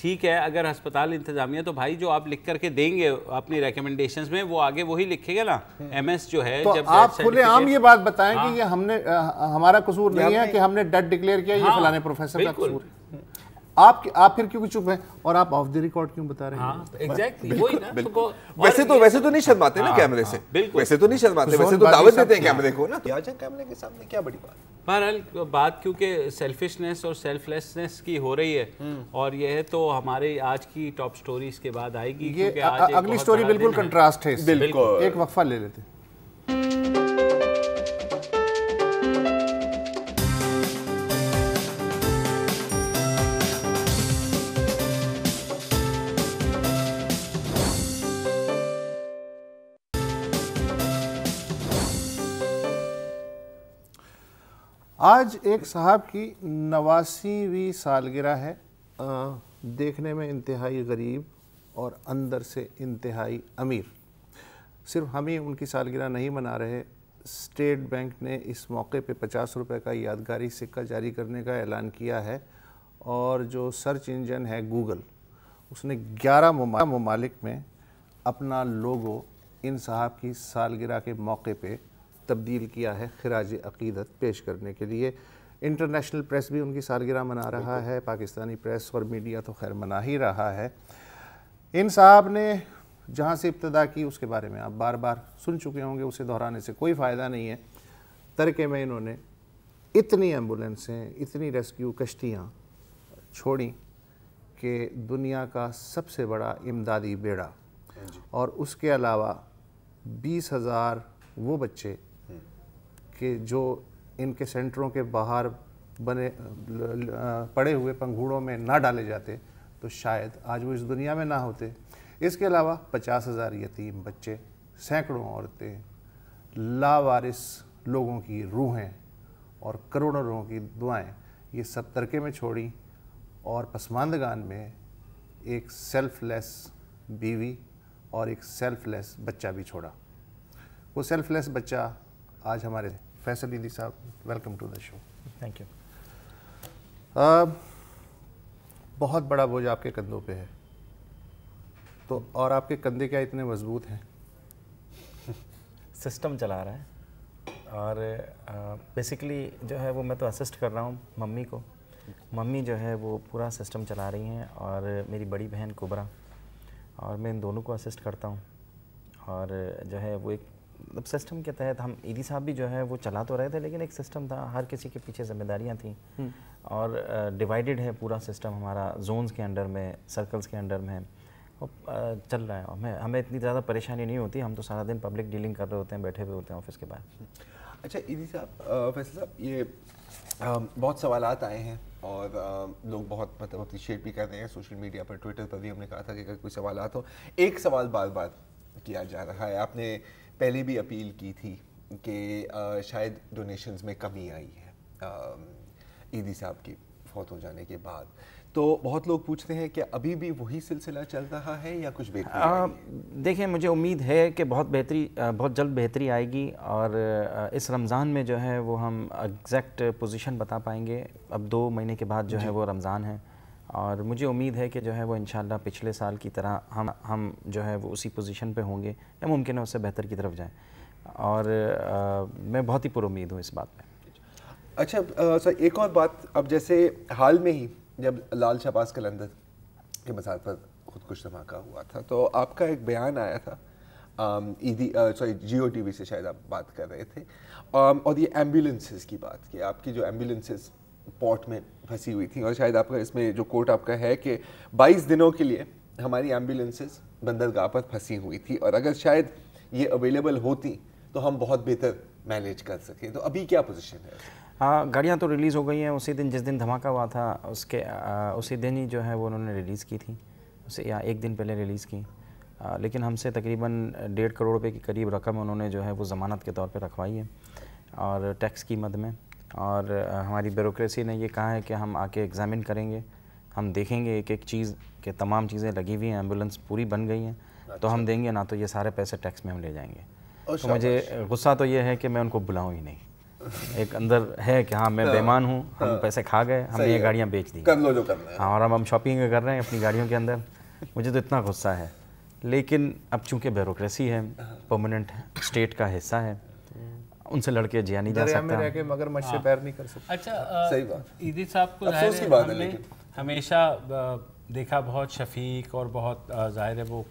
ٹھیک ہے اگر ہسپتال انتظامیہ تو بھائی جو آپ لکھ کر کے دیں گے اپنی ریکمنڈیشنز میں وہ آگے وہی لکھے گا نا. ایم ایس جو ہے تو آپ کھلے عام یہ بات بتائیں کہ یہ ہم نے ہمارا قصور نہیں ہے کہ ہم نے ڈیڈ ڈکلیئر کیا یہ فلانے پروفیسر کا قصور ہے. آپ پھر کیوں چپ ہیں اور آپ آف دی ریکارڈ کیوں بتا رہے ہیں؟ ویسے تو نہیں شرماتے نا کیمرے سے, ویسے تو نہیں شرماتے, ویسے تو دعوت دیتے ہیں کیمرے کو نا. کیمرے کے سامنے کیا بڑی بات. بہرحال بات کیونکہ سیلفشنس اور سیلف لیسنس کی ہو رہی ہے اور یہ ہے تو ہمارے آج کی ٹاپ سٹوریز کے بعد آئے گی. یہ اگلی سٹوری بالکل کنٹراسٹ ہے, ایک وقفہ لے لیتے. آج ایک صاحب کی 89ویں سالگرہ ہے, دیکھنے میں انتہائی غریب اور اندر سے انتہائی امیر. صرف ہم ہی ان کی سالگرہ نہیں منا رہے, اسٹیٹ بینک نے اس موقع پہ 50 روپے کا یادگاری سکہ جاری کرنے کا اعلان کیا ہے, اور جو سرچ انجن ہے گوگل, اس نے 11 ممالک میں اپنا لوگو ان صاحب کی سالگرہ کے موقع پہ تبدیل کیا ہے خراج عقیدت پیش کرنے کے لیے. انٹرنیشنل پریس بھی ان کی سالگرہ منا رہا ہے, پاکستانی پریس اور میڈیا تو خیر منا ہی رہا ہے. ان صاحب نے جہاں سے ابتدا کی اس کے بارے میں آپ بار بار سن چکے ہوں گے, اسے دہرانے سے کوئی فائدہ نہیں ہے. ترکے میں انہوں نے اتنی ایمبولینسیں, اتنی ریسکیو کشتیاں چھوڑیں کہ دنیا کا سب سے بڑا امدادی بیڑا, اور اس کے علاوہ 20,000 وہ بچے کہ جو ان کے سینٹروں کے باہر بنے پڑے ہوئے پنگھوڑوں میں نہ ڈالے جاتے تو شاید آج وہ اس دنیا میں نہ ہوتے. اس کے علاوہ 50,000 یتیم بچے, سینکڑوں عورتیں, لاوارث لوگوں کی روحیں اور کروڑوں لوگوں کی دعائیں, یہ سب ترکے میں چھوڑیں, اور پسماندگان میں ایک سیلف لیس بیوی اور ایک سیلف لیس بچہ بھی چھوڑا. وہ سیلف لیس بچہ آج ہمارے فیصل ایدھی صاحب, welcome to the show. Thank you. بہت بڑا بوجھ آپ کے کندھوں پہ ہے, تو اور آپ کے کندھے کیا اتنے مضبوط ہیں؟ سسٹم چلا رہا ہے, اور بیسیکلی جو ہے وہ میں تو اسسٹ کر رہا ہوں ممی کو. ممی جو ہے وہ پورا سسٹم چلا رہی ہیں, اور میری بڑی بہن کبرا, اور میں ان دونوں کو اسسٹ کرتا ہوں. اور جو ہے وہ ایک سسٹم کے تحت ہم ایدھی صاحب بھی جو ہے وہ چلا تو رہے تھے, لیکن ایک سسٹم تھا, ہر کسی کے پیچھے ذمہ داریاں تھیں, اور ڈیوائیڈڈ ہے پورا سسٹم ہمارا, زونز کے انڈر میں, سرکلز کے انڈر میں چل رہا ہے. ہمیں اتنی زیادہ پریشانی نہیں ہوتی, ہم تو سارا دن پبلک ڈیلنگ کر رہے ہوتے ہیں, بیٹھے ہوئے ہوتے ہیں آفس کے باہر. اچھا ایدھی صاحب, فیصل صاحب, یہ بہت سوالات آئے ہیں اور لوگ بہت مطلب اپریشیٹ بھی کر رہے ہیں سوشل میڈیا پر, ٹویٹر پر بھی ہم نے کہا تھا کہ اگر کوئی سوالات ہو. ایک سوال بار بار کیا جا رہا ہے, آپ نے پہلے بھی اپیل کی تھی کہ شاید ڈونیشنز میں کمی آئی ہے ایدھی صاحب کی فوت ہو جانے کے بعد, تو بہت لوگ پوچھتے ہیں کہ ابھی بھی وہی سلسلہ چل رہا ہے یا کچھ بہتری؟ دیکھیں مجھے امید ہے کہ بہت جلد بہتری آئے گی, اور اس رمضان میں جو ہے وہ ہم ایگزیکٹ پوزیشن بتا پائیں گے. اب 2 مہینے کے بعد جو ہے وہ رمضان ہے, اور مجھے امید ہے کہ جو ہے وہ انشاءاللہ پچھلے سال کی طرح ہم جو ہے وہ اسی پوزیشن پہ ہوں گے, یا ممکن ہے اس سے بہتر کی طرف جائیں, اور میں بہت ہی پر امید ہوں اس بات پہ. اچھا سر, ایک اور بات, اب جیسے حال میں ہی جب لال شہباز قلندر کے مزار پر خودکش دھماکہ ہوا تھا, تو آپ کا ایک بیان آیا تھا جیو ٹی وی سے, شاید آپ بات کر رہے تھے, اور یہ ایمبولینسز کی بات کہ آپ کی جو ایمبولینسز پورٹ میں پھنسی ہوئی تھیں, اور شاید آپ کا اس میں جو کوٹ آپ کا ہے کہ 22 دنوں کے لیے ہماری ایمبولینسز بندرگاہ پر پھنسی ہوئی تھی, اور اگر شاید یہ اویلیبل ہوتی تو ہم بہت بہتر مینیج کر سکیں. تو ابھی کیا پوزیشن ہے؟ ہاں, گاڑیاں تو ریلیز ہو گئی ہیں اسی دن, جس دن دھماکہ ہوا تھا اسی دن ہی جو ہے وہ انہوں نے ریلیز کی تھی, اسے یا 1 دن پہلے ریلیز کی, لیکن ہم سے تقریباً 1.5 کروڑ روپے کے قریب رقم انہوں نے جو ہے وہ ضمانت کے طور پہ رکھوائی ہے, اور ٹیکس کی مد میں. اور ہماری بیوروکریسی نے یہ کہا ہے کہ ہم آ کے ایگزامن کریں گے, ہم دیکھیں گے ایک ایک چیز کہ تمام چیزیں لگی ہوئی ہیں, ایمبولینس پوری بن گئی ہیں, تو ہم دیں گے, نہ تو یہ سارے پیسے ٹیکس میں ہم لے جائیں گے. تو مجھے غصہ تو یہ ہے کہ میں ان کو بلاؤں ہی نہیں. ایک اندر ہے کہ ہاں میں بیمان ہوں, ہم پیسے کھا گئے, ہم نے یہ گاڑیاں بیچ دی, کر لو جو کرنا ہے. ہاں, اور ہم شاپنگ کر رہے ہیں اپنی گاڑیوں کے اندر. مجھے تو اتنا غصہ ہے, لیکن اب چونکہ بیوروکریسی ہے, پرماننٹ اسٹیٹ کا حصہ ہے, ان سے لڑکے جیا نہیں جا سکتا. دریا میں رہ کے مگر مجھ سے پیر نہیں کر سکتا. اچھا صحیح بات. ایدھی صاحب کو افسوس کی بات ہے, ہم نے ہمیشہ دیکھا بہت شفیق اور بہت ظاہر ہے وہ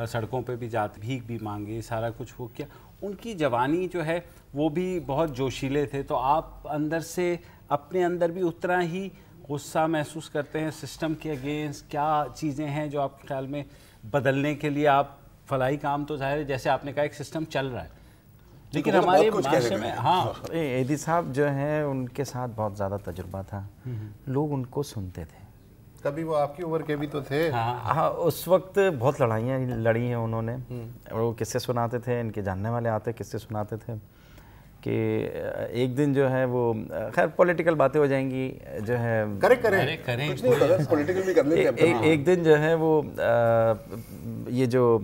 سڑکوں پہ بھی جاتے, بھیک بھی مانگے, سارا کچھ وہ کیا. ان کی جوانی جو ہے وہ بھی بہت جوشیلے تھے, تو آپ اندر سے اپنے اندر بھی اتنا ہی غصہ محسوس کرتے ہیں سسٹم کے اگینسٹ؟ کیا چیزیں ہیں جو آپ کے خیال میں بدلنے کے لیے آپ فلاحی کام تو ظاہر ہے جیسے آپ نے کہا ایک سسٹم چل رہا ہے, لیکن ہمارے معاشرے میں ہاں ایدھی صاحب جو ہیں ان کے ساتھ بہت زیادہ تجربہ تھا, لوگ ان کو سنتے تھے. تبھی وہ آپ کی عمر کے بھی تو تھے. ہاں, اس وقت بہت لڑائیاں لڑی ہیں انہوں نے. وہ قصے سناتے تھے, ان کے جاننے والے آتے قصے سناتے تھے کہ ایک دن جو ہے وہ, خیر پولیٹیکل باتیں ہو جائیں گی جو ہے, ایک دن جو ہے وہ یہ جو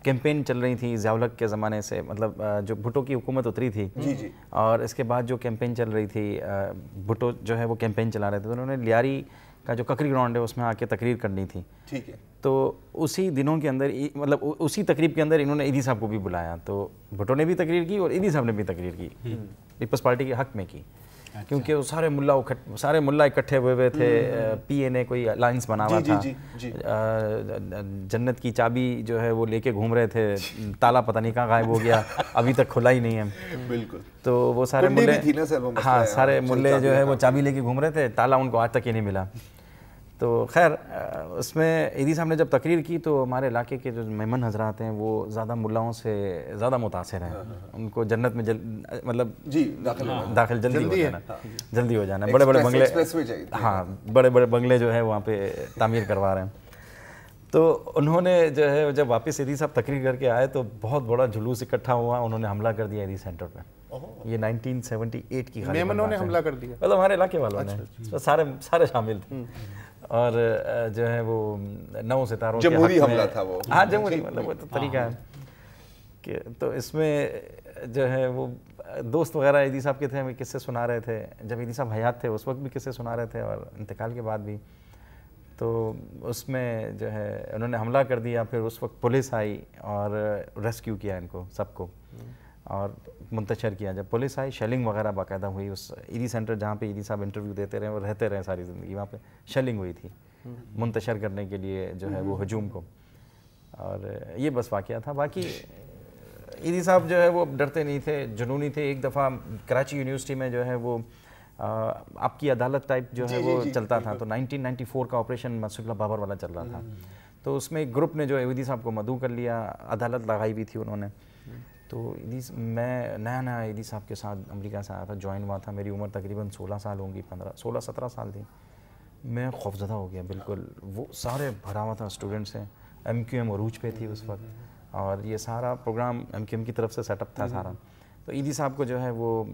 کیمپین چل رہی تھی ضیاء الحق کے زمانے سے, مطلب جو بھٹو کی حکومت اتری تھی, اور اس کے بعد جو کیمپین چل رہی تھی, بھٹو جو ہے وہ کیمپین چلا رہے تھے, تو انہوں نے لیاری کا جو ککری گراؤنڈ ہے اس میں آ کے تقریر کرنی تھی. ٹھیک ہے. تو اسی دنوں کے اندر, مطلب اسی تقریب کے اندر انہوں نے ایدھی صاحب کو بھی بلایا, تو بھٹو نے بھی تقریر کی اور ایدھی صاحب نے بھی تقریر کی, پیپلز پارٹی کے حق میں کی, کیونکہ وہ سارے ملا اکٹھے ہوئے تھے. پی اے نے کوئی الائنس بنا ہوا تھا, جنت کی چابی جو ہے وہ لے کے گھوم رہے تھے, تالا پتہ نہیں کہاں غائب ہو گیا, ابھی تک کھلا ہی نہیں ہے. بالکل. تو وہ سارے ملے, ہاں سارے ملے جو ہے وہ چابی لے کے گھوم رہے تھے, تالا ان کو آج تک ہی نہیں ملا. تو خیر اس میں ایدھی صاحب نے جب تقریر کی تو ہمارے علاقے کے جو مہمان حضرات ہیں وہ زیادہ ملاؤں سے زیادہ متاثر ہیں, ان کو جنت میں مطلب داخل جلدی ہو جانا, بڑے بڑے بنگلے, ہاں بڑے بڑے بنگلے جو ہے وہاں پہ تعمیر کروا رہے ہیں. تو انہوں نے جو ہے جب واپس ایدھی صاحب تقریر کر کے آئے تو بہت بڑا جلوس اکٹھا ہوا, انہوں نے حملہ کر دیا ایدھی سینٹر پہ. یہ 1978 کی میمنوں نے حملہ کر دیا, مطلب ہمارے علاقے والوں نے, سارے شامل تھے. اور جو ہے وہ 9 ستاروں کے جمہوری حملہ تھا وہ, ہاں جمہوری, مطلب وہ تو طریقہ ہے کہ. تو اس میں جو ہے وہ دوست وغیرہ ایدھی صاحب کے تھے, ہمیں قصے سنا رہے تھے, جب ایدھی صاحب حیات تھے اس وقت بھی قصے سنا رہے تھے اور انتقال کے بعد بھی. تو اس میں جو ہے انہوں نے حملہ کر دیا, پھر اس وقت پولیس آئی اور ریسکیو کیا ان کو سب کو اور منتشر کیا. جب پولیس آئی شیلنگ وغیرہ باقاعدہ ہوئی, اس ایدھی سینٹر جہاں پہ ایدھی صاحب انٹرویو دیتے رہے اور رہتے رہے ساری زندگی, وہاں پہ شیلنگ ہوئی تھی منتشر کرنے کے لیے جو ہے وہ ہجوم کو. اور یہ بس واقعہ تھا. باقی ایدھی صاحب جو ہے وہ ڈرتے نہیں تھے, جنونی تھے. ایک دفعہ کراچی یونیورسٹی میں جو ہے وہ آپ کی عدالت ٹائپ جو ہے وہ چلتا تھا, تو 1994 کا آپریشن مسعود اللہ بابر والا چل رہا تھا, تو اس میں ایک گروپ نے جو ایدھی صاحب کو مدعو کر لیا, عدالت لگائی بھی تھی انہوں نے. تو میں نیا ایدھی صاحب کے ساتھ امریکہ سے آیا تھا, جوائن ہوا تھا, میری عمر تقریباً 16 سال ہوں گی, 16-17 سال تھی. میں خوفزدہ ہو گیا بالکل. وہ سارے بھرا ہوا تھا اسٹوڈنٹ سے, MQM عروج پہ تھی اس وقت, اور یہ سارا پروگرام MQM کی طرف سے سیٹ اپ تھا سارا. تو ایدھی صاحب کو جو ہے وہ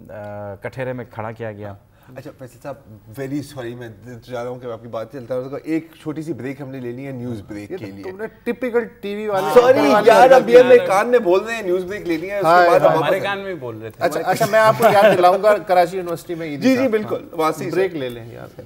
کٹہرے میں کھڑا کیا گیا. اچھا فیصل صاحب ویری سوری, میں چاہ رہا ہوں کہ آپ کی بات چلتا ہوں, ایک چھوٹی سی بریک ہم نے لینی ہے نیوز بریک کے لیے. تم نے ٹپیکل ٹی وی والے, سوری یار, اب یہ میرے کان میں بول رہے ہیں نیوز بریک لینی ہے, اس کے بعد ہمارے کان میں بول رہے تھے. اچھا میں آپ کو یاد دلاؤں گا کراچی یونیورسٹی میں جی جی بالکل, وہاں سے بریک لے لیں یار.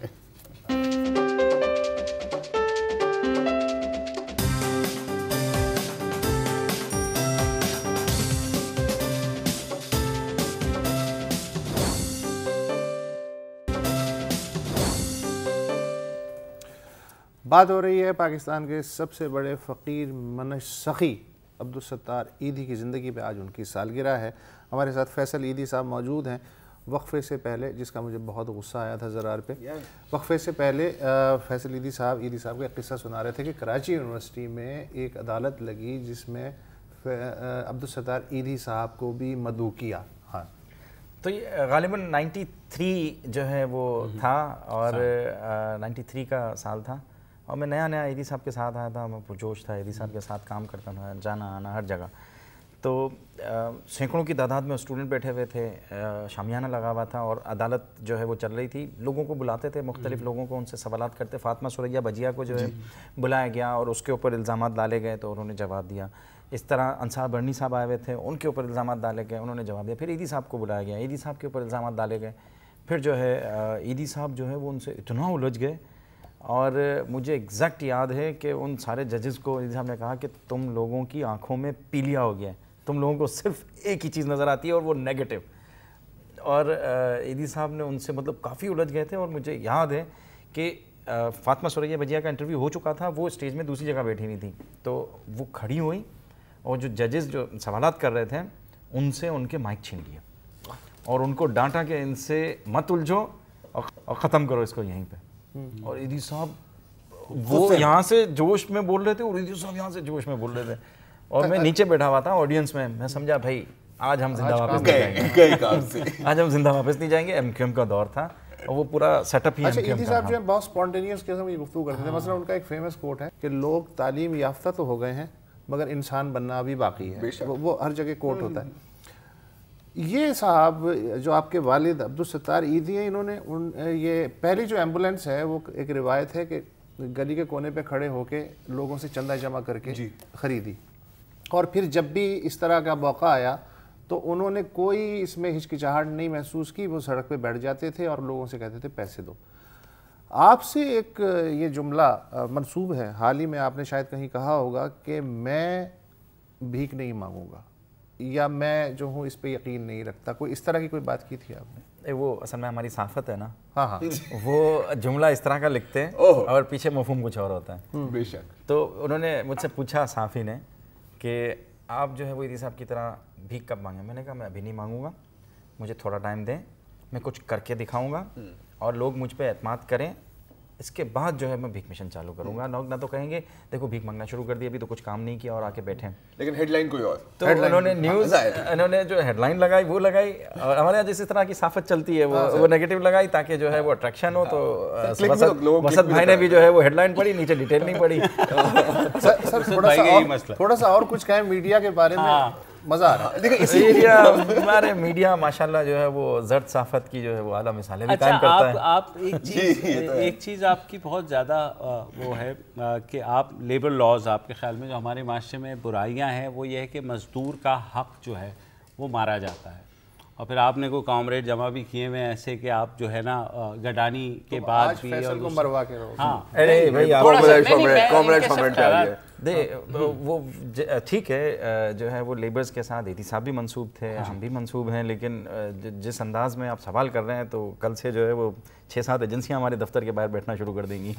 بات ہو رہی ہے پاکستان کے سب سے بڑے فقیر منش سخی عبدالستار ایدھی کی زندگی پہ. آج ان کی سالگرہ ہے. ہمارے ساتھ فیصل ایدھی صاحب موجود ہیں. وقفے سے پہلے, جس کا مجھے بہت غصہ آیا تھا زرار پہ, وقفے سے پہلے فیصل ایدھی صاحب کا ایک قصہ سنا رہے تھے کہ کراچی یونیورسٹی میں ایک عدالت لگی جس میں عبدالستار ایدھی صاحب کو بھی مدعو کیا. ہاں, تو یہ غالباً 93 جو ہے وہ تھا, اور 93 کا سال تھا, اور میں نیا ایدھی صاحب کے ساتھ آیا تھا. میں پرجوش تھا, ایدھی صاحب کے ساتھ کام کرتا تھا, جانا آنا ہر جگہ. تو سینکڑوں کی تعداد میں اسٹوڈنٹ بیٹھے ہوئے تھے, شامیانہ لگا ہوا تھا, اور عدالت جو ہے وہ چل رہی تھی. لوگوں کو بلاتے تھے, مختلف لوگوں کو, ان سے سوالات کرتے. فاطمہ ثریا بجیا کو جو ہے بلایا گیا اور اس کے اوپر الزامات ڈالے گئے, تو انہوں نے جواب دیا. اس طرح انصار برنی صاحب آئے ہوئے تھے, ان کے اوپر الزامات ڈالے گئے, انہوں نے جواب دیا. پھر ایدی صاحب کو بلایا گیا, ایدی صاحب کے اوپر الزامات ڈالے گئے. پھر جو ہے ایدی صاحب جو ہے وہ ان سے اتنا الجھ گئے, اور مجھے ایگزیکٹ یاد ہے کہ ان سارے ججز کو ایدی صاحب نے کہا کہ تم لوگوں کی آنکھوں میں پیلیا ہو گیا ہے, تم لوگوں کو صرف ایک ہی چیز نظر آتی ہے اور وہ نیگیٹو. اور ایدی صاحب نے ان سے مطلب کافی الجھ گئے تھے. اور مجھے یاد ہے کہ فاطمہ سوریا بجیا کا انٹرویو ہو چکا تھا, وہ اسٹیج میں دوسری جگہ بیٹھی ہوئی تھی, تو وہ کھڑی ہوئی اور جو ججز جو سوالات کر رہے تھے ان سے ان کے مائک چھین لیے اور ان کو ڈانٹا کہ ان سے مت الجھو اور ختم کرو اس کو یہیں پہ. اور ایدی صاحب وہ یہاں سے جوش میں بول رہے تھے اور ایدی صاحب یہاں سے جوش میں بول رہے تھے, اور میں نیچے بیٹھا ہوا تھا آڈینس میں. میں سمجھا بھائی آج ہم زندہ واپس نہیں جائیں گے, آج ہم زندہ واپس نہیں جائیں گے. ایم کیو ایم کا دور تھا اور وہ پورا سیٹ اپ ہی. اچھا, ایدی صاحب جو ہے بہت اسپونٹینیس قسم کی گفتگو کرتے تھے. مثلا ان کا ایک فیمس کوٹ ہے کہ لوگ تعلیم یافتہ تو ہو گئے ہیں مگر انسان بننا ابھی باقی ہے. وہ ہر جگہ کوٹ ہوتا ہے. یہ صاحب جو آپ کے والد عبدالستار ایدی ہیں, انہوں نے یہ پہلی جو ایمبولینس ہے وہ ایک روایت ہے کہ گلی کے کونے پہ کھڑے ہو کے لوگوں سے چندہ جمع کر کے خریدی, اور پھر جب بھی اس طرح کا موقع آیا تو انہوں نے کوئی اس میں ہچکچاہٹ نہیں محسوس کی. وہ سڑک پہ بیٹھ جاتے تھے اور لوگوں سے کہتے تھے پیسے دو. آپ سے ایک یہ جملہ منسوب ہے, حال ہی میں آپ نے شاید کہیں کہا ہوگا کہ میں بھیک نہیں مانگوں گا, یا میں جو ہوں اس پہ یقین نہیں رکھتا. کوئی اس طرح کی کوئی بات کی تھی آپ نے؟ وہ اصل میں ہماری صحافت ہے نا, ہاں ہاں, وہ جملہ اس طرح کا لکھتے ہیں اور پیچھے مفہوم کچھ اور ہوتا ہے. بے شک. تو انہوں نے مجھ سے پوچھا صحافی نے کہ آپ جو ہے وہ ایدی صاحب کی طرح بھیک کب مانگیں. میں نے کہا میں ابھی نہیں مانگوں گا, مجھے تھوڑا ٹائم دیں, میں کچھ کر کے دکھاؤں گا اور لوگ مجھ پہ اعتماد کریں, اس کے بعد جو ہے میں بھیک مشن چالو کروں گا. لوگ نہ تو کہیں گے دیکھو بھیک مانگنا شروع کر دیا, ابھی تو کچھ کام نہیں کیا اور آ کے بیٹھے ہیں, لیکن ہیڈ لائن کوئی اور. تو انہوں نے نیوز, انہوں نے جو ہیڈ لائن لگائی وہ لگائی, اور ہمارے یہاں جس طرح کی صحافت چلتی ہے وہ نیگیٹو لگائی تاکہ جو ہے وہ اٹریکشن ہو. تو وسط بھائی نے بھی جو ہے وہ ہیڈ لائن پڑھی, نیچے ڈیٹیل نہیں پڑھی. سر تھوڑا سا اور کچھ کہیں میڈیا کے بارے میں, مزہ آ رہا ہے. ہمارے میڈیا ماشاءاللہ جو ہے وہ زرد صحافت کی جو ہے وہ اعلیٰ مثالیں بھی قائم کرتا ہے. آپ ایک چیز آپ کی بہت زیادہ وہ ہے کہ آپ لیبر لاز, آپ کے خیال میں جو ہمارے معاشرے میں برائیاں ہیں وہ یہ ہے کہ مزدور کا حق جو ہے وہ مارا جاتا ہے, اور پھر آپ نے کوئی کامریڈ جمع بھی کیے ہوئے ایسے کہ آپ جو ہے نا گڈانی کے بعد بھی مروا کے رہو. ہاں وہ ٹھیک ہے جو ہے وہ لیبرز کے ساتھ ایدی صاحب بھی منسوب تھے, ہم بھی منسوب ہیں, لیکن جس انداز میں آپ سوال کر رہے ہیں تو کل سے جو ہے وہ 6-7 ایجنسیاں ہمارے دفتر کے باہر بیٹھنا شروع کر دیں گی.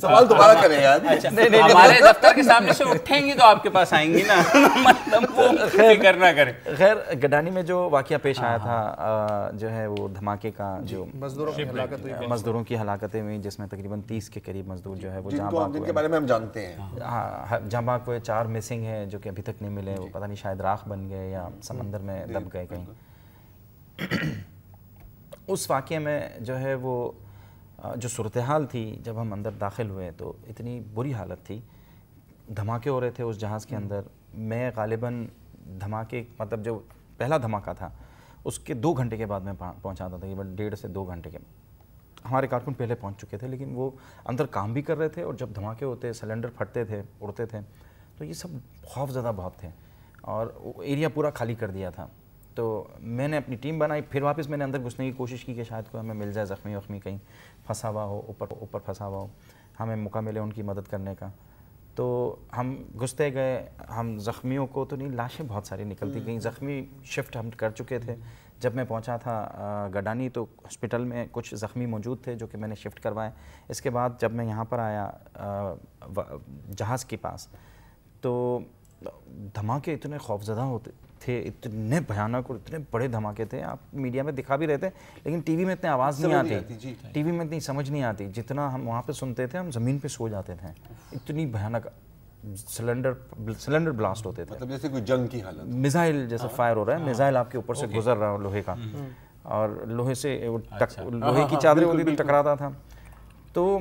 سوال دوبارہ کریں یار. ہمارے دفتر کے سامنے سے اٹھیں گی تو آپ کے پاس آئیں گی نا, مطلب وہ فکر نہ کریں. خیر گڈانی میں جو واقعہ پیش آیا تھا جو ہے وہ دھماکے کا, جو مزدوروں کی ہلاکتیں ہوئی جس میں تقریباً 30 کے قریب مزدور جو ہے وہ جہاں باغ, جن کے بارے میں ہم جانتے ہیں, جہاں باغ ہوئے, 4 مسنگ ہیں جو کہ ابھی تک نہیں ملے. وہ پتہ نہیں شاید راکھ بن گئے یا سمندر میں دب گئے کہیں. اس واقعے میں جو ہے وہ جو صورتحال تھی جب ہم اندر داخل ہوئے تو اتنی بری حالت تھی, دھماکے ہو رہے تھے اس جہاز کے اندر. میں غالباً دھماکے مطلب جو پہلا دھماکہ تھا اس کے 2 گھنٹے کے بعد میں پہنچا تھا, تقریباً 1.5 سے 2 گھنٹے کے. ہمارے کارکن پہلے پہنچ چکے تھے لیکن وہ اندر کام بھی کر رہے تھے, اور جب دھماکے ہوتے سلنڈر پھٹتے تھے, اڑتے تھے, تو یہ سب خوف زدہ بہت تھے اور ایریا پورا خالی کر دیا تھا. تو میں نے اپنی ٹیم بنائی, پھر واپس میں نے اندر گھسنے کی کوشش کی کہ شاید کوئی ہمیں مل جائے زخمی کہیں پھنسا ہوا ہو, اوپر پھنسا ہوا ہو, ہمیں موقع ملے ان کی مدد کرنے کا. تو ہم گھستے گئے, ہم زخمیوں کو تو نہیں, لاشیں بہت ساری نکلتی گئیں. زخمی شفٹ ہم کر چکے تھے. جب میں پہنچا تھا گڈانی تو ہاسپٹل میں کچھ زخمی موجود تھے جو کہ میں نے شفٹ کروائے. اس کے بعد جب میں یہاں پر آیا جہاز کے پاس تو دھماکے اتنے خوفزدہ ہوتے تھے, اتنے بھیانک اور اتنے بڑے دھماکے تھے. آپ میڈیا میں دکھا بھی رہے تھے لیکن ٹی وی میں اتنے آواز نہیں آتی, ٹی وی میں اتنی سمجھ نہیں آتی جتنا ہم وہاں پہ سنتے تھے. ہم زمین پہ سو جاتے تھے, اتنی بھیانک سلنڈر بلاسٹ ہوتے تھے, مطلب جیسے کوئی جنگ کی حالت, میزائل جیسے فائر ہو رہا ہے, میزائل آپ کے اوپر سے گزر رہا ہے لوہے کا, اور لوہے سے لوہے کی چادریں ہوتی تھی, ٹکراتا تھا. تو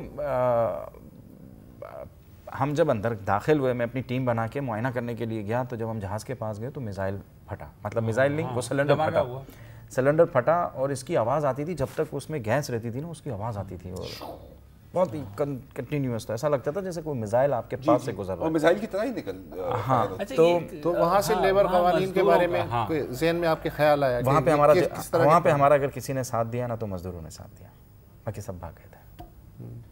ہم جب اندر داخل ہوئے, میں اپنی ٹیم بنا کے معائنہ کرنے کے لیے گیا, تو جب ہم جہاز کے پاس گئے تو میزائل پھٹا, مطلب میزائل نہیں, وہ سلنڈر پھٹا, اور اس کی آواز آتی تھی جب تک اس میں گیس رہتی تھی نا, اس کی آواز آتی تھی. اور بہت ہی کنٹینیوس تھا, ایسا لگتا تھا جیسے کوئی میزائل آپ کے پاس سے گزر رہا ہے, اور میزائل کی طرح ہی نکل. ہاں تو وہاں سے لیبر قوانین کے بارے میں ذہن میں آپ کے خیال آیا وہاں پہ ہمارا اگر کسی نے ساتھ دیا نا تو مزدوروں نے ساتھ دیا, باقی سب بھاگ گئے تھے.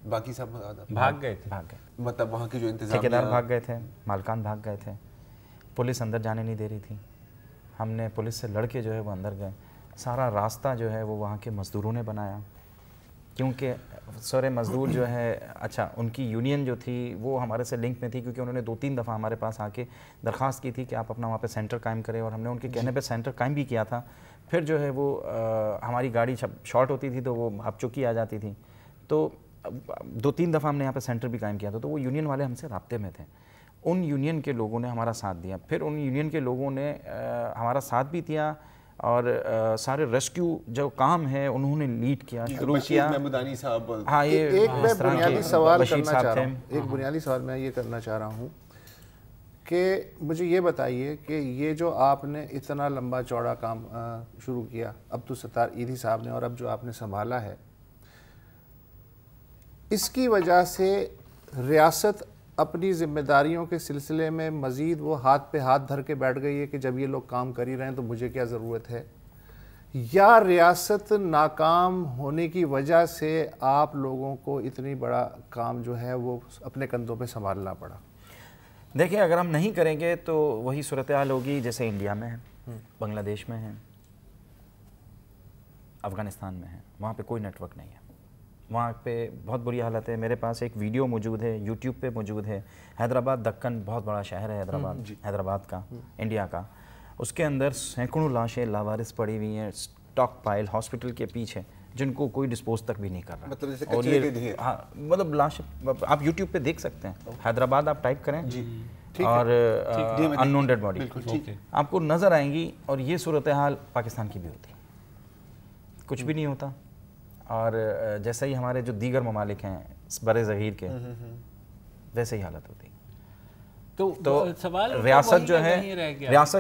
باقی سب بھاگ گئے, مطلب وہاں کے جو انتظامیہ, ٹھیکیدار بھاگ گئے تھے, مالکان بھاگ گئے تھے, پولیس اندر جانے نہیں دے رہی تھی, ہم نے پولیس سے لڑ کے جو ہے وہ اندر گئے. سارا راستہ جو ہے وہ وہاں کے مزدوروں نے بنایا, کیونکہ سارے مزدور جو ہے, اچھا ان کی یونین جو تھی وہ ہمارے سے لنک میں تھی, کیونکہ انہوں نے 2-3 دفعہ ہمارے پاس آ کے درخواست کی تھی کہ آپ اپنا وہاں پہ سینٹر قائم کریں, اور ہم نے ان کے کہنے پہ سینٹر قائم بھی کیا تھا. پھر جو ہے وہ ہماری گاڑی شارٹ ہوتی تھی تو وہ اب چکی آ جاتی تھی, تو 2-3 دفعہ ہم نے یہاں پہ سینٹر بھی قائم کیا تھا. تو وہ یونین والے ہم سے رابطے میں تھے, ان یونین کے لوگوں نے ہمارا ساتھ دیا. پھر ان یونین کے لوگوں نے ہمارا ساتھ بھی دیا, اور سارے ریسکیو جو کام ہے انہوں نے لیڈ کیا, شروع کیا. ہاں, ایک میں بنیادی سوال کرنا چاہ رہا ہوں, ایک بنیادی سوال میں یہ کرنا چاہ رہا ہوں کہ مجھے یہ بتائیے کہ یہ جو آپ نے اتنا لمبا چوڑا کام شروع کیا عبدالستار ایدھی صاحب نے, اور اب جو آپ نے سنبھالا ہے, اس کی وجہ سے ریاست اپنی ذمہ داریوں کے سلسلے میں مزید وہ ہاتھ پہ ہاتھ دھر کے بیٹھ گئی ہے کہ جب یہ لوگ کام کر ہی رہے ہیں تو مجھے کیا ضرورت ہے, یا ریاست ناکام ہونے کی وجہ سے آپ لوگوں کو اتنی بڑا کام جو ہے وہ اپنے کندھوں پہ سنبھالنا پڑا؟ دیکھیں, اگر ہم نہیں کریں گے تو وہی صورتحال ہوگی جیسے انڈیا میں ہے, بنگلہ دیش میں ہے, افغانستان میں ہے. وہاں پہ کوئی نیٹ ورک نہیں ہے, وہاں پہ بہت بری حالت ہے. میرے پاس ایک ویڈیو موجود ہے, یوٹیوب پہ موجود ہے. حیدرآباد دکن بہت بڑا شہر ہے, حیدرآباد کا, انڈیا کا. اس کے اندر سینکڑوں لاشیں لاوارث پڑی ہوئی ہیں اسٹاک پائل ہاسپٹل کے پیچھے, جن کو کوئی ڈسپوز تک بھی نہیں کر رہا. مطلب جیسے اور یہ ہاں, مطلب لاش آپ یوٹیوب پہ دیکھ سکتے ہیں. حیدرآباد آپ ٹائپ کریں اور ان نون ڈیڈ باڈی آپ کو نظر آئیں گی. اور یہ صورتحال پاکستان کی بھی ہوتی, کچھ بھی نہیں ہوتا. اور جیسے ہی ہمارے جو دیگر ممالک ہیں بر صغیر کے, ویسے ہی حالت ہوتی. تو ریاست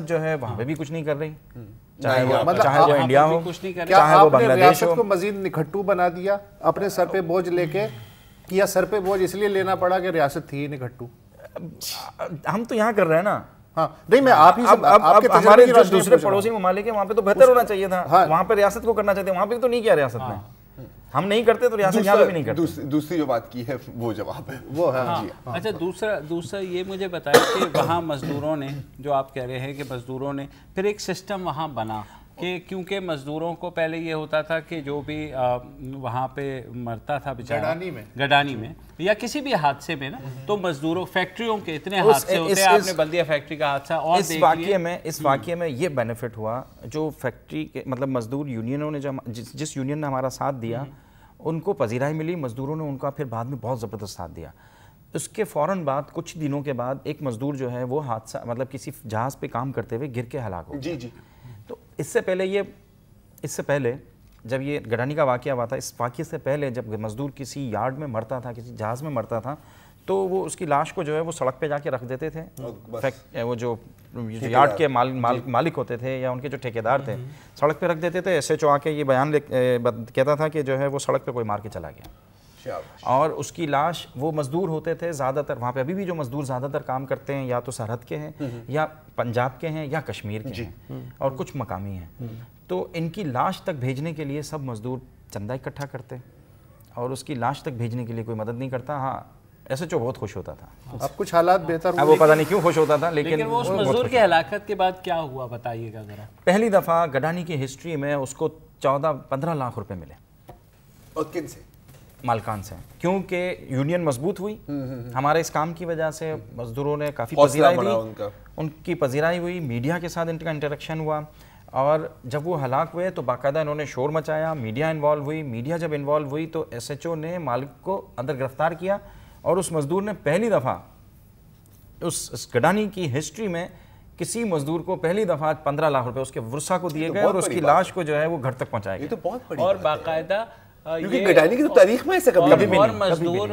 جو ہے وہاں پہ بھی کچھ نہیں کر رہی, چاہے وہ انڈیا ہو, چاہے وہ بنگلہ دیش ہو. کو مزید نکھٹو بنا دیا اپنے سر پہ بوجھ لے کے, یا سر پہ بوجھ اس لیے لینا پڑا کہ ریاست تھی نکھٹو؟ ہم تو یہاں کر رہے ہیں نا. ہاں نہیں, میں آپ ہی ہمارے جو دوسرے پڑوسی ممالک ہیں وہاں پہ تو بہتر ہونا چاہیے تھا, وہاں پہ ریاست کو کرنا چاہتے ہیں, وہاں پہ تو نہیں کیا ریاست نے. ہم نہیں کرتے تو ریاست یہاں بھی نہیں کرتے. دوسری جو بات کی ہے وہ جواب ہے وہ ہے. اچھا, دوسرا یہ مجھے بتایا کہ وہاں مزدوروں نے, جو آپ کہہ رہے ہیں کہ مزدوروں نے, پھر ایک سسٹم وہاں بنا کہ کیونکہ مزدوروں کو پہلے یہ ہوتا تھا کہ جو بھی وہاں پہ مرتا تھا بیچارہ گڈانی میں یا کسی بھی حادثے میں نا, تو مزدوروں فیکٹریوں کے اتنے حادثے ہوتے ہیں. آپ نے بلدیہ فیکٹری کا حادثہ اور اس واقعے میں یہ بینیفٹ ہوا, جو فیکٹری کے مطلب مزدور یونینوں نے, جس یونین نے ہمارا ساتھ دیا ان کو پذیرائی ملی, مزدوروں نے ان کا پھر بعد میں بہت زبردست ساتھ دیا. اس کے فوراً بعد کچھ دنوں کے بعد ایک مزدور جو ہے وہ حادثہ مطلب کسی جہاز پہ کام کرتے ہوئے گر کے ہلاک ہو گیا. تو اس سے پہلے جب یہ گڈانی کا واقعہ ہوا تھا, اس واقعے سے پہلے جب مزدور کسی یارڈ میں مرتا تھا, کسی جہاز میں مرتا تھا, تو وہ اس کی لاش کو جو ہے وہ سڑک پہ جا کے رکھ دیتے تھے. وہ جو یارڈ کے مالک ہوتے تھے یا ان کے جو ٹھیکیدار تھے, سڑک پہ رکھ دیتے تھے. ایس ایچ او آ کے یہ بیان کہتا تھا کہ جو ہے وہ سڑک پہ کوئی مار کے چلا گیا. اور اس کی لاش, وہ مزدور ہوتے تھے زیادہ تر وہاں پہ, ابھی بھی جو مزدور زیادہ تر کام کرتے ہیں یا تو سرحد کے ہیں یا پنجاب کے ہیں یا کشمیر کے ہیں اور کچھ مقامی ہیں. تو ان کی لاش تک بھیجنے کے لیے سب مزدور چندہ اکٹھا کرتے, اور اس کی لاش تک بھیجنے کے لیے کوئی مدد نہیں کرتا. ہاں, ایسے جو بہت خوش ہوتا تھا. اب کچھ حالات بہتر ہوئے, وہ پتہ نہیں کیوں خوش ہوتا تھا, لیکن وہ اس مزدور کی ہلاکت کے بعد کیا ہوا بتائیے گا ذرا. پہلی دفعہ گڈانی کی ہسٹری میں اس کو 14-15 لاکھ روپے ملے. اور کن سے؟ مالکان سے, کیونکہ یونین مضبوط ہوئی ہمارے اس کام کی وجہ سے. مزدوروں نے کافی پذیرائی دی, ان کی پذیرائی ہوئی, میڈیا کے ساتھ ان کا انٹریکشن ہوا, اور جب وہ ہلاک ہوئے تو باقاعدہ انہوں نے شور مچایا, میڈیا انوالو ہوئی. میڈیا جب انوالو ہوئی تو ایس ایچ او نے مالک کو اندر گرفتار کیا, اور اس مزدور نے پہلی دفعہ اس گڈانی کی ہسٹری میں کسی مزدور کو پہلی دفعہ 15 لاکھ روپے اس کے ورثہ کو دیے گئے, اور اس کی لاش کو جو ہے وہ گھر تک پہنچایا گیا. یہ تو بہت بڑی اور باقاعدہ کیونکہ گڈانی کی تو تاریخ میں ایسے کبھی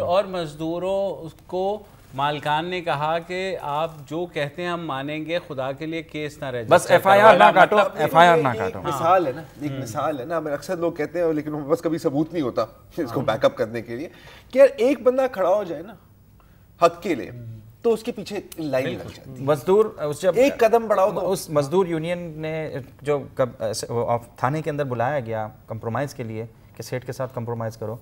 اور مزدوروں کو مالکان نے کہا کہ آپ جو کہتے ہیں ہم مانیں گے, خدا کے لیے کیس نہ رہ جائے, بس ایف آئی آر نہ کاٹو, ایف آئی آر نہ کاٹو. مثال ہے نا, ایک مثال ہے نا, اکثر لوگ کہتے ہیں لیکن بس کبھی ثبوت نہیں ہوتا اس کو بیک اپ کرنے کے لیے, کہ یار ایک بندہ کھڑا ہو جائے نا حق کے لیے تو اس کے پیچھے لائن لگ جاتی ہے. مزدور جب ایک قدم بڑھاؤ تو اس مزدور یونین نے جو تھانے کے اندر بلایا گیا کمپرومائز کے لیے کہ سیٹ کے ساتھ کمپرومائز کرو,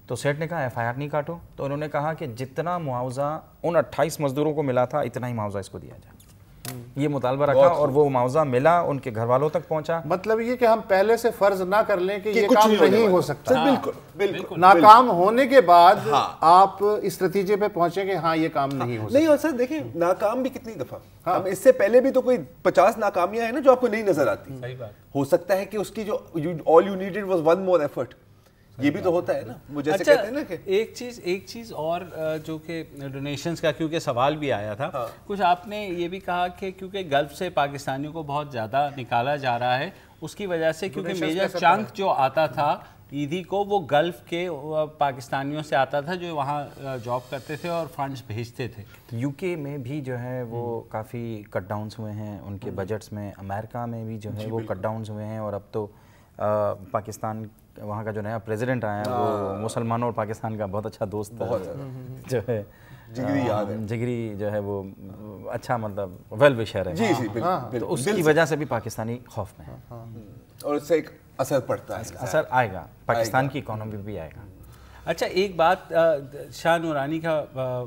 تو سیٹ نے کہا ایف آئی آر نہیں کاٹو, تو انہوں نے کہا کہ جتنا معاوضہ ان 28 مزدوروں کو ملا تھا اتنا ہی معاوضہ اس کو دیا جائے. یہ مطالبہ رکھا اور وہ معاوضہ ملا, ان کے گھر والوں تک پہنچا. مطلب یہ کہ ہم پہلے سے فرض نہ کر لیں کہ یہ کام نہیں ہو سکتا. بالکل ناکام ہونے کے بعد آپ اس نتیجے پہ پہنچیں کہ ہاں یہ کام نہیں ہو سکتا. نہیں, اور سر دیکھیں ناکام بھی کتنی دفعہ, ہم اس سے پہلے بھی تو کوئی 50 ناکامیاں ہیں نا جو آپ کو نہیں نظر آتی. ہو سکتا ہے کہ اس کی جو all you needed was one more effort, یہ بھی تو ہوتا ہے نا. وہ جیسے کہتے ہیں نا کہ ایک چیز اور جو کہ ڈونیشنز کا کیونکہ سوال بھی آیا تھا, کچھ آپ نے یہ بھی کہا کہ کیونکہ گلف سے پاکستانیوں کو بہت زیادہ نکالا جا رہا ہے, اس کی وجہ سے کیونکہ میجر چنک جو آتا تھا عیدی کو وہ گلف کے پاکستانیوں سے آتا تھا جو وہاں جاب کرتے تھے اور فنڈز بھیجتے تھے. یو کے میں بھی جو ہے وہ کافی کٹ ڈاؤنس ہوئے ہیں ان کے بجٹس میں, امریکہ میں بھی جو ہے وہ کٹ ڈاؤنس ہوئے ہیں, اور اب تو پاکستان وہاں کا جو نیا پریزیڈنٹ آیا ہے وہ مسلمانوں اور پاکستان کا بہت اچھا دوست جو ہے, جگری جو ہے وہ اچھا مطلب ویل وشر ہے. جی جی تو اس کی وجہ سے بھی پاکستانی خوف میں ہے اور اس سے ایک اثر پڑتا ہے, اثر آئے گا, پاکستان کی اکانومی بھی آئے گا. اچھا ایک بات, شاہ نورانی کا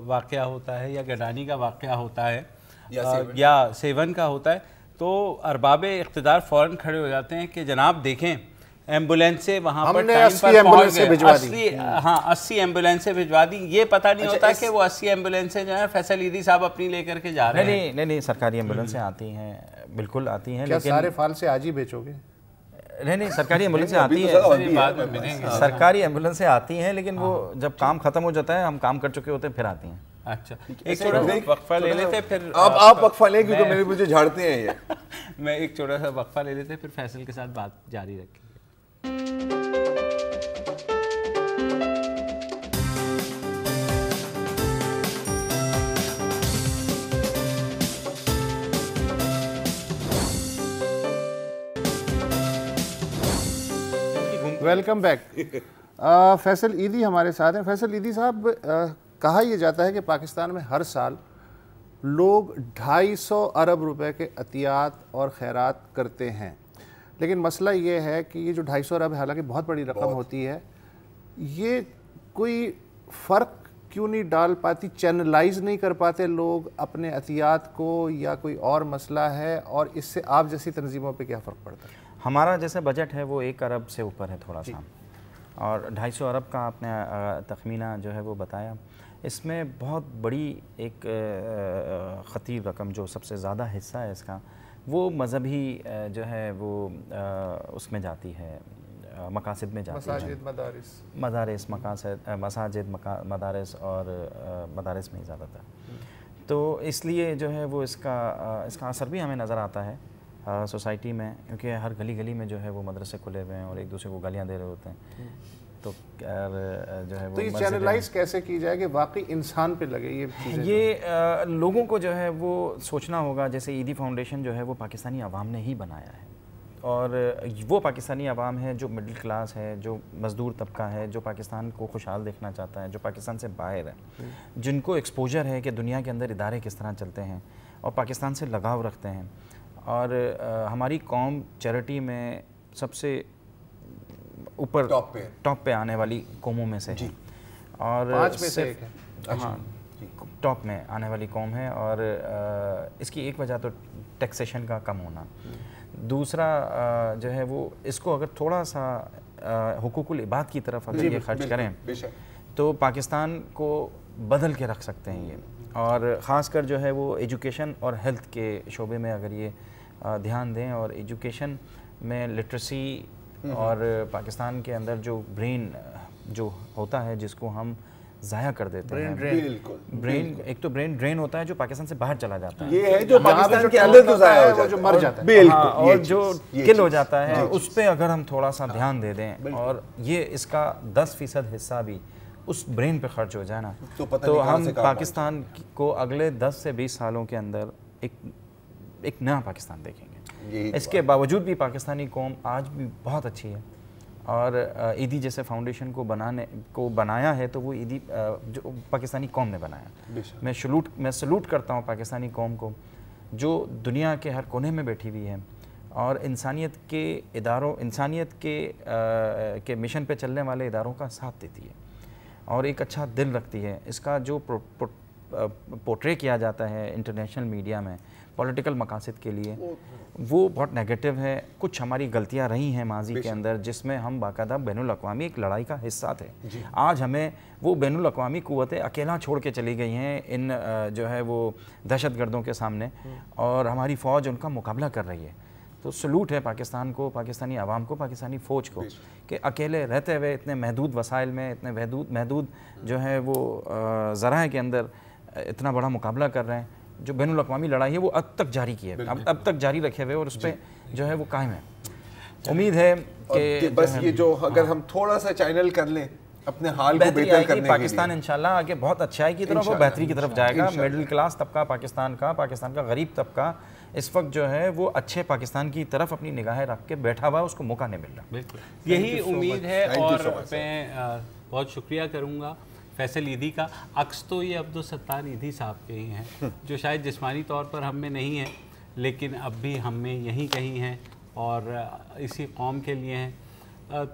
واقعہ ہوتا ہے یا گڈانی کا واقعہ ہوتا ہے یا سیون کا ہوتا ہے تو ارباب اقتدار فوراً کھڑے ہو جاتے ہیں کہ جناب دیکھیں ایمبولینس سے وہاں پر ٹائم پر پہنچ گئے, 80 ایمبولینسیں بھجوا دی. یہ پتہ نہیں ہوتا کہ وہ 80 ایمبولینسیں جو ہیں فیصل عیدی صاحب اپنی لے کر کے جا رہے ہیں. نہیں, سرکاری ایمبولینسیں آتی ہیں, بالکل آتی ہیں, لیکن سارے فال سے آج ہی بیچو گے؟ نہیں, سرکاری ایمبولینسیں آتی ہیں, سرکاری ایمبولینسیں آتی ہیں, لیکن وہ جب کام ختم ہو جاتا ہے, ہم کام کر چکے ہوتے ہیں, پھر آتی ہیں. اچھا ایک چھوٹا سا وقفہ لے لیتے پھر آپ وقفہ لیں کیونکہ مجھے جھاڑتے ہیں یہ. میں ایک چھوٹا سا وقفہ لے لیتے پھر فیصل کے ساتھ بات جاری رکھیں گے. Welcome back. فیصل عیدی ہمارے ساتھ ہیں. فیصل عیدی صاحب, کہا یہ جاتا ہے کہ پاکستان میں ہر سال لوگ 250 ارب روپے کے عطیات اور خیرات کرتے ہیں, لیکن مسئلہ یہ ہے کہ یہ جو 250 ارب حالانکہ بہت بڑی رقم ہوتی ہے, یہ کوئی فرق کیوں نہیں ڈال پاتی, چینلائز نہیں کر پاتے لوگ اپنے عطیات کو, یا کوئی اور مسئلہ ہے, اور اس سے آپ جیسی تنظیموں پہ کیا فرق پڑتا ہے؟ ہمارا جیسے بجٹ ہے وہ 1 ارب سے اوپر ہے تھوڑا سا, اور 250 ارب کا آپ نے تخمینہ جو ہے وہ بتایا. اس میں بہت بڑی ایک خطیر رقم جو سب سے زیادہ حصہ ہے اس کا وہ مذہبی جو ہے وہ اس میں جاتی ہے, مقاصد میں جاتی ہے, مدارس, مساجد, مدارس اور مدارس میں زیادہ تر. تو اس لیے جو ہے وہ اس کا اثر بھی ہمیں نظر آتا ہے سوسائٹی میں, کیونکہ ہر گلی گلی میں جو ہے وہ مدرسے کھلے ہوئے ہیں اور ایک دوسرے کو گالیاں دے رہے ہوتے ہیں. تو جو ہے وہ یہ چینلائز کیسے کی جائے کہ واقعی انسان پہ لگے یہ چیزیں؟ یہ لوگوں کو جو ہے وہ سوچنا ہوگا. جیسے عیدی فاؤنڈیشن جو ہے وہ پاکستانی عوام نے ہی بنایا ہے, اور وہ پاکستانی عوام ہے جو مڈل کلاس ہے, جو مزدور طبقہ ہے, جو پاکستان کو خوشحال دیکھنا چاہتا ہے, جو پاکستان سے باہر ہے, جن کو ایکسپوجر ہے کہ دنیا کے اندر ادارے کس طرح چلتے ہیں اور پاکستان سے لگاؤ رکھتے ہیں. اور ہماری قوم چیریٹی میں سب سے اوپر ٹاپ پہ آنے والی قوموں میں سے ہے, اور 5 میں سے ایک ہے. ہاں, ٹاپ میں آنے والی قوم ہے, اور اس کی ایک وجہ تو ٹیکسیشن کا کم ہونا. دوسرا جو ہے وہ اس کو اگر تھوڑا سا حقوق العباد کی طرف اگر یہ خرچ کریں تو پاکستان کو بدل کے رکھ سکتے ہیں یہ. اور خاص کر جو ہے وہ ایجوکیشن اور ہیلتھ کے شعبے میں اگر یہ دھیان دیں, اور ایجوکیشن میں لٹریسی اور پاکستان کے اندر جو برین جو ہوتا ہے جس کو ہم ضائع کر دیتے ہیں, برین ایک تو برین ڈرین ہوتا ہے جو پاکستان سے باہر چلا جاتا ہے, یہ ہے جو پاکستان کے اندر تو ضائع ہو جو مر جاتا ہے, اور جو کل ہو جاتا ہے, اس پہ اگر ہم تھوڑا سا دھیان دے دیں, اور یہ اس کا 10% حصہ بھی اس برین پہ خرچ ہو جائے نا تو ہم پاکستان کو اگلے 10 سے 20 سالوں کے اندر ایک نیا پاکستان دیکھیں گے. اس کے باوجود بھی پاکستانی قوم آج بھی بہت اچھی ہے, اور ایدی جیسے فاؤنڈیشن کو بنایا ہے تو وہ ایدی جو پاکستانی قوم نے بنایا. میں سلوٹ کرتا ہوں پاکستانی قوم کو جو دنیا کے ہر کونے میں بیٹھی ہوئی ہے اور انسانیت کے مشن پہ چلنے والے اداروں کا ساتھ دیتی ہے اور ایک اچھا دل رکھتی ہے. اس کا جو پورٹرے کیا جاتا ہے انٹرنیشنل میڈیا میں پولیٹیکل مقاصد کے لیے, وہ بہت نیگیٹو ہے. کچھ ہماری غلطیاں رہی ہیں ماضی کے اندر جس میں ہم باقاعدہ بین الاقوامی ایک لڑائی کا حصہ تھے. آج ہمیں وہ بین الاقوامی قوتیں اکیلا چھوڑ کے چلی گئی ہیں ان جو ہے وہ دہشت گردوں کے سامنے, اور ہماری فوج ان کا مقابلہ کر رہی ہے. تو سلوٹ ہے پاکستان کو, پاکستانی عوام کو, پاکستانی فوج کو کہ اکیلے رہتے ہوئے اتنے محدود وسائل میں, اتنے محدود جو ہے وہ ذرائع کے اندر اتنا بڑا مقابلہ کر رہے ہیں. جو بین الاقوامی لڑائی ہے وہ اب تک جاری کی ہے, اب تک جاری رکھے ہوئے اور اس پہ جو ہے وہ قائم ہے. امید ہے کہ بس یہ جو اگر ہم تھوڑا سا چینل کر لیں اپنے حال کو بہتر کرنے کے لیے, پاکستان انشاءاللہ آگے بہت اچھائی کی طرف اور بہتری کی طرف جائے گا. میڈل کلاس طبقہ پاکستان کا غریب طبقہ اس وقت جو ہے وہ اچھے پاکستان کی طرف اپنی نگاہیں رکھ کے بیٹھا ہوا ہے, اس کو موقع نہیں مل رہا. یہی امید ہے. اور میں بہت شکریہ کروں گا فیصل ایدھی کا. عکس تو یہ عبدالستار ایدھی صاحب کے ہی ہیں جو شاید جسمانی طور پر ہم میں نہیں ہیں لیکن اب بھی ہم میں یہیں کہیں ہیں اور اسی قوم کے لیے ہیں.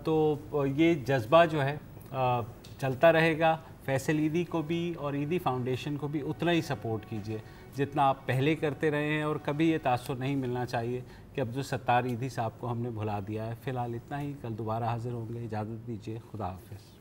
تو یہ جذبہ جو ہے چلتا رہے گا. فیصل ایدھی کو بھی اور ایدھی فاؤنڈیشن کو بھی اتنا ہی سپورٹ کیجیے جتنا آپ پہلے کرتے رہے ہیں, اور کبھی یہ تاثر نہیں ملنا چاہیے کہ عبدالستار ایدھی صاحب کو ہم نے بھلا دیا ہے. فی الحال اتنا ہی, کل دوبارہ حاضر ہوں گے. اجازت دیجیے, خدا حافظ.